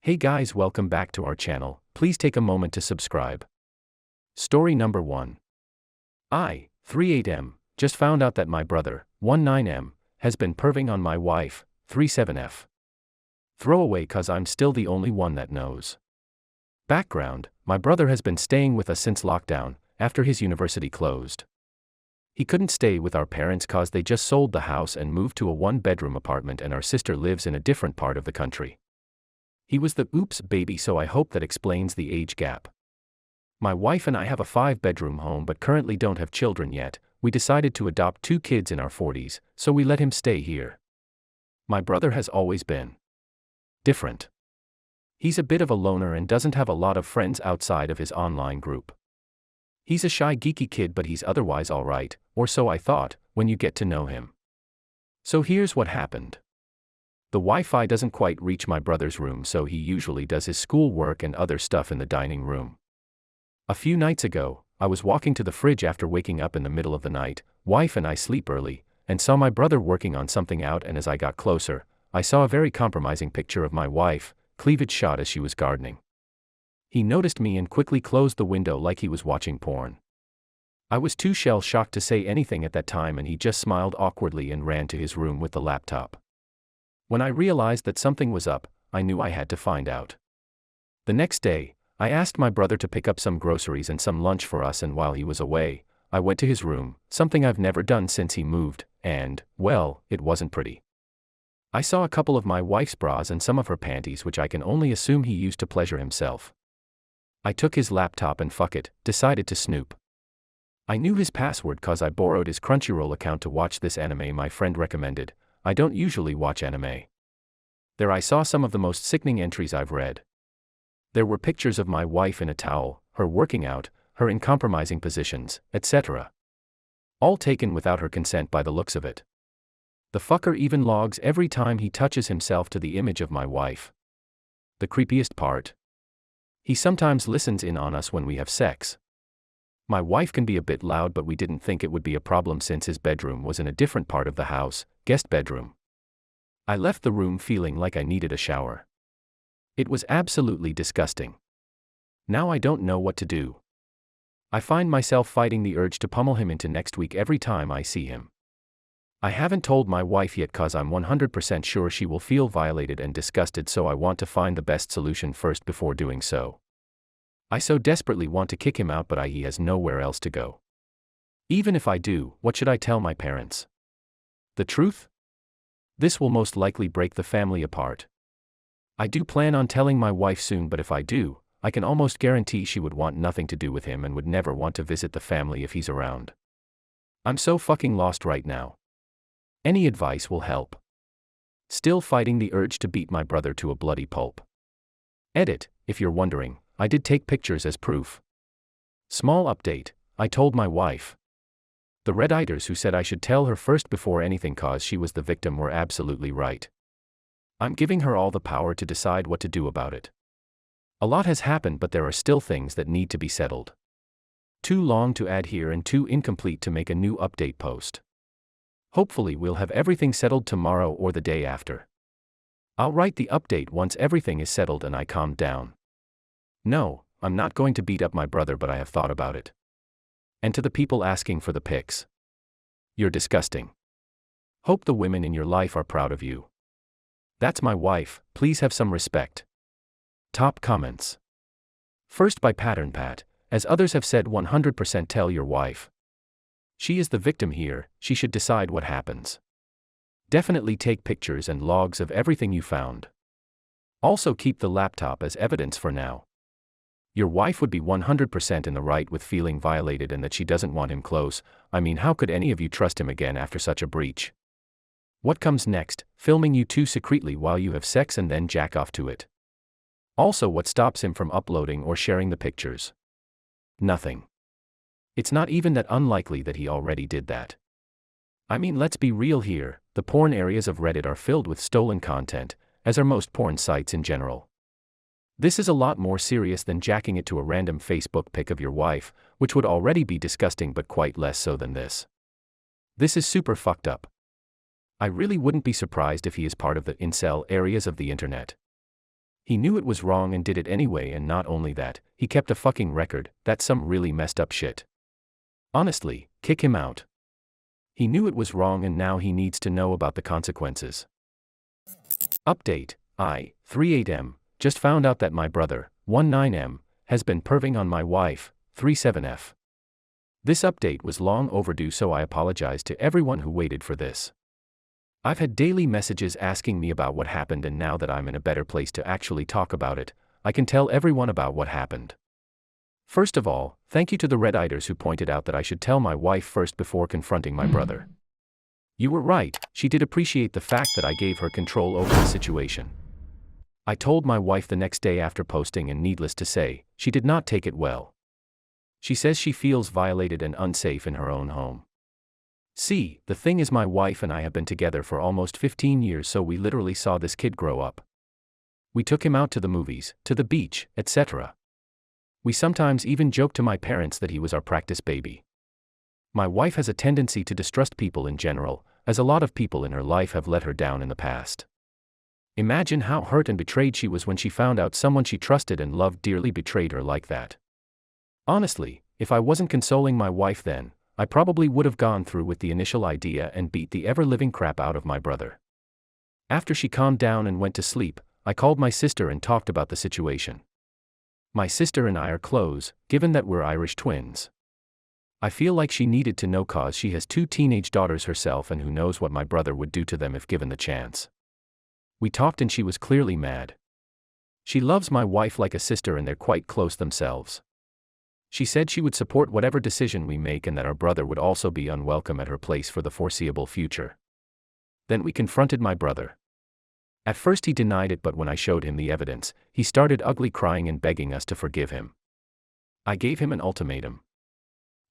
Hey guys, welcome back to our channel. Please take a moment to subscribe. Story number 1. I, 38M, just found out that my brother, 19M, has been perving on my wife, 37F. Throwaway cause I'm still the only one that knows. Background: my brother has been staying with us since lockdown, after his university closed. He couldn't stay with our parents cause they just sold the house and moved to a one-bedroom apartment, and our sister lives in a different part of the country. He was the oops baby, so I hope that explains the age gap. My wife and I have a 5-bedroom home but currently don't have children yet. We decided to adopt 2 kids in our 40s, so we let him stay here. My brother has always been different. He's a bit of a loner and doesn't have a lot of friends outside of his online group. He's a shy, geeky kid, but he's otherwise alright, or so I thought, when you get to know him. So here's what happened. The Wi-Fi doesn't quite reach my brother's room, so he usually does his school work and other stuff in the dining room. A few nights ago, I was walking to the fridge after waking up in the middle of the night. Wife and I sleep early, and saw my brother working on something out, and as I got closer, I saw a very compromising picture of my wife, cleavage shot as she was gardening. He noticed me and quickly closed the window like he was watching porn. I was too shell-shocked to say anything at that time, and he just smiled awkwardly and ran to his room with the laptop. When I realized that something was up, I knew I had to find out. The next day, I asked my brother to pick up some groceries and some lunch for us, and while he was away, I went to his room, something I've never done since he moved, and, well, it wasn't pretty. I saw a couple of my wife's bras and some of her panties, which I can only assume he used to pleasure himself. I took his laptop and fuck it, decided to snoop. I knew his password cause I borrowed his Crunchyroll account to watch this anime my friend recommended. I don't usually watch anime. There I saw some of the most sickening entries I've read. There were pictures of my wife in a towel, her working out, her in compromising positions, etc. All taken without her consent by the looks of it. The fucker even logs every time he touches himself to the image of my wife. The creepiest part? He sometimes listens in on us when we have sex. My wife can be a bit loud, but we didn't think it would be a problem since his bedroom was in a different part of the house, guest bedroom. I left the room feeling like I needed a shower. It was absolutely disgusting. Now I don't know what to do. I find myself fighting the urge to pummel him into next week every time I see him. I haven't told my wife yet cause I'm 100% sure she will feel violated and disgusted, so I want to find the best solution first before doing so. I so desperately want to kick him out, but he has nowhere else to go. Even if I do, what should I tell my parents? The truth? This will most likely break the family apart. I do plan on telling my wife soon, but if I do, I can almost guarantee she would want nothing to do with him and would never want to visit the family if he's around. I'm so fucking lost right now. Any advice will help. Still fighting the urge to beat my brother to a bloody pulp. Edit: if you're wondering, I did take pictures as proof. Small update: I told my wife. The Redditors who said I should tell her first before anything cause she was the victim were absolutely right. I'm giving her all the power to decide what to do about it. A lot has happened, but there are still things that need to be settled. Too long to add here and too incomplete to make a new update post. Hopefully we'll have everything settled tomorrow or the day after. I'll write the update once everything is settled and I calm down. No, I'm not going to beat up my brother, but I have thought about it. And to the people asking for the pics. You're disgusting. Hope the women in your life are proud of you. That's my wife, please have some respect. Top comments. First by Pattern Pat: as others have said, 100% tell your wife. She is the victim here, she should decide what happens. Definitely take pictures and logs of everything you found. Also keep the laptop as evidence for now. Your wife would be 100% in the right with feeling violated and that she doesn't want him close. I mean, how could any of you trust him again after such a breach? What comes next? Filming you two secretly while you have sex and then jack off to it. Also, what stops him from uploading or sharing the pictures? Nothing. It's not even that unlikely that he already did that. I mean, let's be real here, the porn areas of Reddit are filled with stolen content, as are most porn sites in general. This is a lot more serious than jacking it to a random Facebook pic of your wife, which would already be disgusting but quite less so than this. This is super fucked up. I really wouldn't be surprised if he is part of the incel areas of the internet. He knew it was wrong and did it anyway, and not only that, he kept a fucking record. That's some really messed up shit. Honestly, kick him out. He knew it was wrong and now he needs to know about the consequences. Update: I, 38M, just found out that my brother, 19M, has been perving on my wife, 37F. This update was long overdue, so I apologize to everyone who waited for this. I've had daily messages asking me about what happened, and now that I'm in a better place to actually talk about it, I can tell everyone about what happened. First of all, thank you to the Redditors who pointed out that I should tell my wife first before confronting my brother. You were right, she did appreciate the fact that I gave her control over the situation. I told my wife the next day after posting, and needless to say, she did not take it well. She says she feels violated and unsafe in her own home. See, the thing is, my wife and I have been together for almost 15 years, so we literally saw this kid grow up. We took him out to the movies, to the beach, etc. We sometimes even joked to my parents that he was our practice baby. My wife has a tendency to distrust people in general, as a lot of people in her life have let her down in the past. Imagine how hurt and betrayed she was when she found out someone she trusted and loved dearly betrayed her like that. Honestly, if I wasn't consoling my wife then, I probably would have gone through with the initial idea and beat the ever-living crap out of my brother. After she calmed down and went to sleep, I called my sister and talked about the situation. My sister and I are close, given that we're Irish twins. I feel like she needed to know, cause she has 2 teenage daughters herself, and who knows what my brother would do to them if given the chance. We talked and she was clearly mad. She loves my wife like a sister and they're quite close themselves. She said she would support whatever decision we make and that our brother would also be unwelcome at her place for the foreseeable future. Then we confronted my brother. At first he denied it, but when I showed him the evidence, he started ugly crying and begging us to forgive him. I gave him an ultimatum.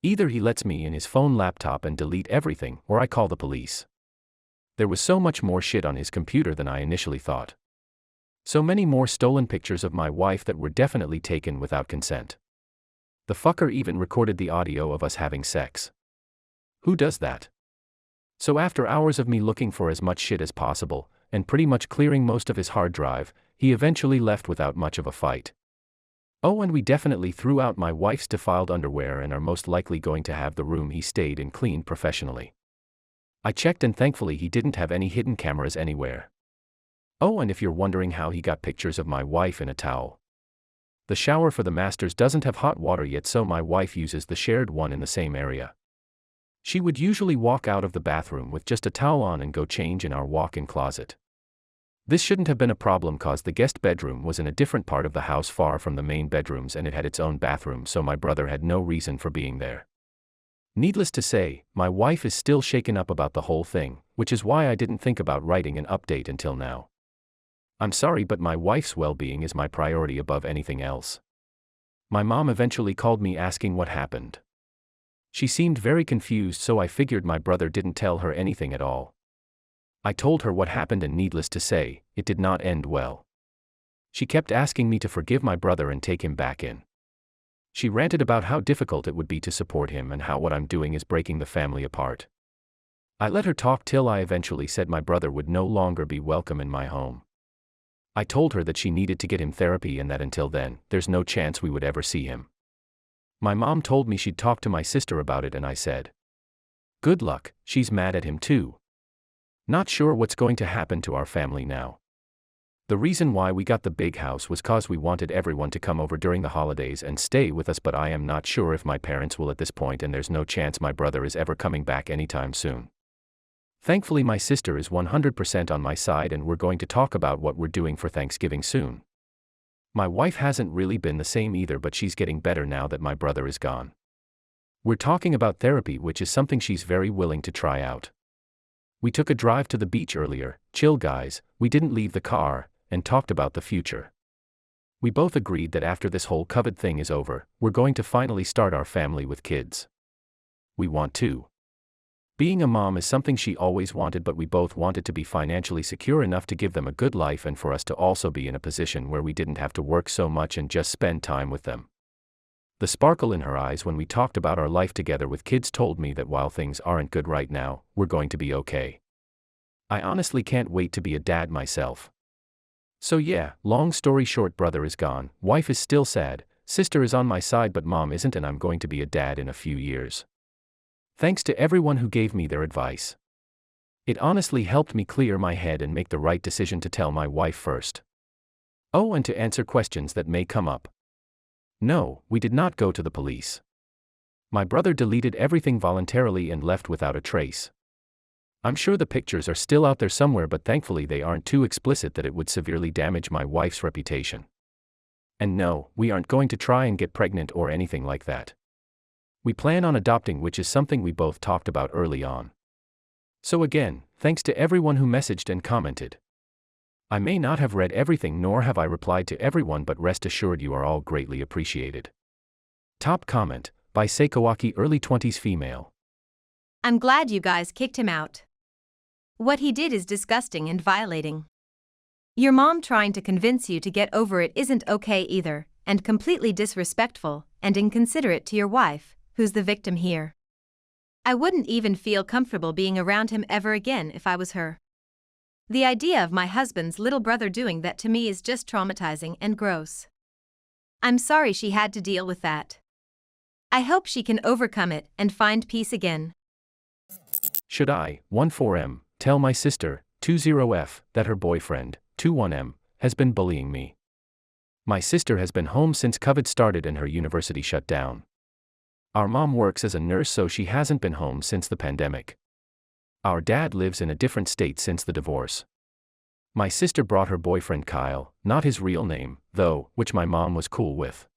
Either he lets me in his phone laptop and delete everything, or I call the police. There was so much more shit on his computer than I initially thought. So many more stolen pictures of my wife that were definitely taken without consent. The fucker even recorded the audio of us having sex. Who does that? So after hours of me looking for as much shit as possible, and pretty much clearing most of his hard drive, he eventually left without much of a fight. Oh, and we definitely threw out my wife's defiled underwear and are most likely going to have the room he stayed in cleaned professionally. I checked and thankfully he didn't have any hidden cameras anywhere. Oh, and if you're wondering how he got pictures of my wife in a towel, the shower for the masters doesn't have hot water yet, so my wife uses the shared one in the same area. She would usually walk out of the bathroom with just a towel on and go change in our walk-in closet. This shouldn't have been a problem cause the guest bedroom was in a different part of the house far from the main bedrooms and it had its own bathroom, so my brother had no reason for being there. Needless to say, my wife is still shaken up about the whole thing, which is why I didn't think about writing an update until now. I'm sorry, but my wife's well-being is my priority above anything else. My mom eventually called me asking what happened. She seemed very confused, so I figured my brother didn't tell her anything at all. I told her what happened and needless to say, it did not end well. She kept asking me to forgive my brother and take him back in. She ranted about how difficult it would be to support him and how what I'm doing is breaking the family apart. I let her talk till I eventually said my brother would no longer be welcome in my home. I told her that she needed to get him therapy and that until then, there's no chance we would ever see him. My mom told me she'd talk to my sister about it and I said, good luck, she's mad at him too. Not sure what's going to happen to our family now. The reason why we got the big house was cause we wanted everyone to come over during the holidays and stay with us, but I am not sure if my parents will at this point and there's no chance my brother is ever coming back anytime soon. Thankfully my sister is 100% on my side and we're going to talk about what we're doing for Thanksgiving soon. My wife hasn't really been the same either, but she's getting better now that my brother is gone. We're talking about therapy, which is something she's very willing to try out. We took a drive to the beach earlier, chill guys, we didn't leave the car, and talked about the future. We both agreed that after this whole COVID thing is over, we're going to finally start our family with kids. We want to. Being a mom is something she always wanted, but we both wanted to be financially secure enough to give them a good life and for us to also be in a position where we didn't have to work so much and just spend time with them. The sparkle in her eyes when we talked about our life together with kids told me that while things aren't good right now, we're going to be okay. I honestly can't wait to be a dad myself. So yeah, long story short, brother is gone, wife is still sad, sister is on my side but mom isn't, and I'm going to be a dad in a few years. Thanks to everyone who gave me their advice. It honestly helped me clear my head and make the right decision to tell my wife first. Oh, and to answer questions that may come up. No, we did not go to the police. My brother deleted everything voluntarily and left without a trace. I'm sure the pictures are still out there somewhere, but thankfully they aren't too explicit that it would severely damage my wife's reputation. And no, we aren't going to try and get pregnant or anything like that. We plan on adopting, which is something we both talked about early on. So again, thanks to everyone who messaged and commented. I may not have read everything nor have I replied to everyone, but rest assured you are all greatly appreciated. Top comment, by Seikawaki, early 20s female. I'm glad you guys kicked him out. What he did is disgusting and violating. Your mom trying to convince you to get over it isn't okay either, and completely disrespectful and inconsiderate to your wife, who's the victim here. I wouldn't even feel comfortable being around him ever again if I was her. The idea of my husband's little brother doing that to me is just traumatizing and gross. I'm sorry she had to deal with that. I hope she can overcome it and find peace again. Should I, 14M, tell my sister, 20F, that her boyfriend, 21M, has been bullying me? My sister has been home since COVID started and her university shut down. Our mom works as a nurse, so she hasn't been home since the pandemic. Our dad lives in a different state since the divorce. My sister brought her boyfriend Kyle, not his real name, though, which my mom was cool with.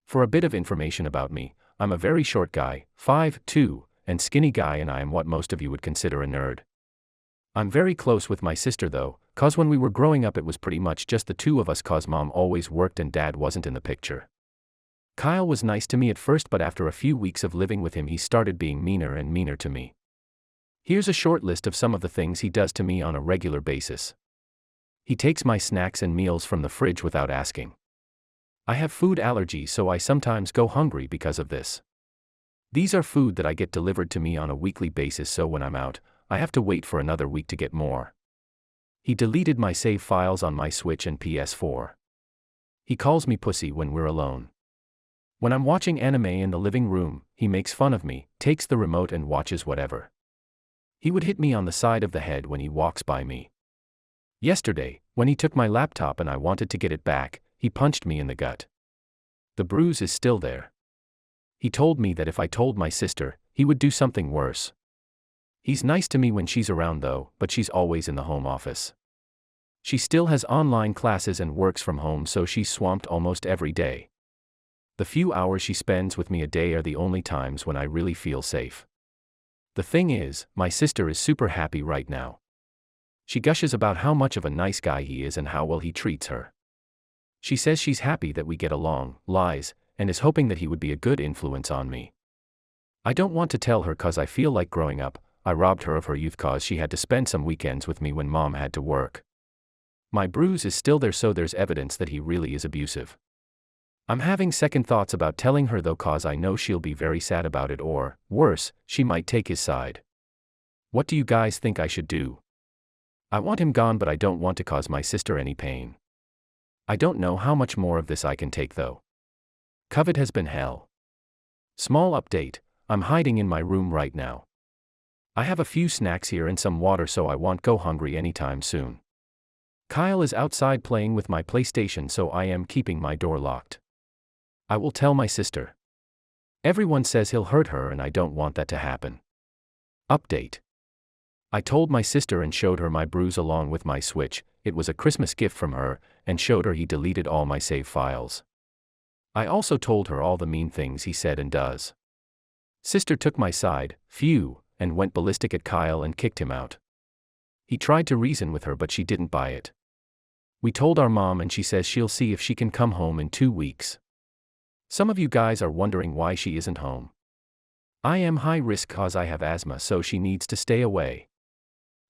For a bit of information about me, I'm a very short guy, 5'2", and skinny guy, and I am what most of you would consider a nerd. I'm very close with my sister though, cause when we were growing up it was pretty much just the two of us, cause mom always worked and dad wasn't in the picture. Kyle was nice to me at first, but after a few weeks of living with him he started being meaner and meaner to me. Here's a short list of some of the things he does to me on a regular basis. He takes my snacks and meals from the fridge without asking. I have food allergies, so I sometimes go hungry because of this. These are food that I get delivered to me on a weekly basis, so when I'm out, I have to wait for another week to get more. He deleted my save files on my Switch and PS4. He calls me pussy when we're alone. When I'm watching anime in the living room, he makes fun of me, takes the remote and watches whatever. He would hit me on the side of the head when he walks by me. Yesterday, when he took my laptop and I wanted to get it back, he punched me in the gut. The bruise is still there. He told me that if I told my sister, he would do something worse. He's nice to me when she's around though, but she's always in the home office. She still has online classes and works from home, so she's swamped almost every day. The few hours she spends with me a day are the only times when I really feel safe. The thing is, my sister is super happy right now. She gushes about how much of a nice guy he is and how well he treats her. She says she's happy that we get along, lies, and is hoping that he would be a good influence on me. I don't want to tell her cause I feel like growing up, I robbed her of her youth cause she had to spend some weekends with me when mom had to work. My bruise is still there, so there's evidence that he really is abusive. I'm having second thoughts about telling her though, cause I know she'll be very sad about it, or, worse, she might take his side. What do you guys think I should do? I want him gone, but I don't want to cause my sister any pain. I don't know how much more of this I can take though. COVID has been hell. Small update, I'm hiding in my room right now. I have a few snacks here and some water, so I won't go hungry anytime soon. Kyle is outside playing with my PlayStation, so I am keeping my door locked. I will tell my sister. Everyone says he'll hurt her and I don't want that to happen. Update. I told my sister and showed her my bruise along with my Switch. It was a Christmas gift from her, and showed her he deleted all my save files. I also told her all the mean things he said and does. Sister took my side, phew, and went ballistic at Kyle and kicked him out. He tried to reason with her, but she didn't buy it. We told our mom and she says she'll see if she can come home in 2 weeks. Some of you guys are wondering why she isn't home. I am high risk cause I have asthma, so she needs to stay away.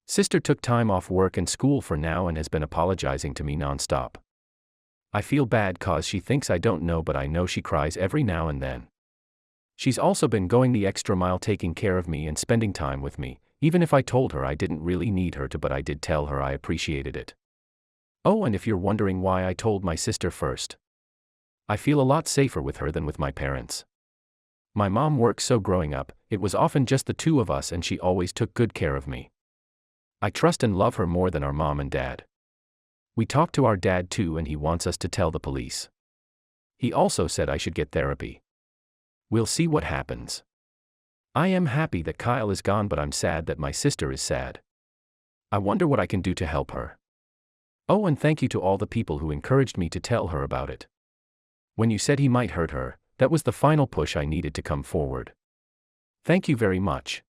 Sister took time off work and school for now and has been apologizing to me nonstop. I feel bad cause she thinks I don't know, but I know she cries every now and then. She's also been going the extra mile taking care of me and spending time with me, even if I told her I didn't really need her to, but I did tell her I appreciated it. Oh, and if you're wondering why I told my sister first, I feel a lot safer with her than with my parents. My mom worked, so growing up, it was often just the two of us and she always took good care of me. I trust and love her more than our mom and dad. We talked to our dad too and he wants us to tell the police. He also said I should get therapy. We'll see what happens. I am happy that Kyle is gone, but I'm sad that my sister is sad. I wonder what I can do to help her. Oh, and thank you to all the people who encouraged me to tell her about it. When you said he might hurt her, that was the final push I needed to come forward. Thank you very much.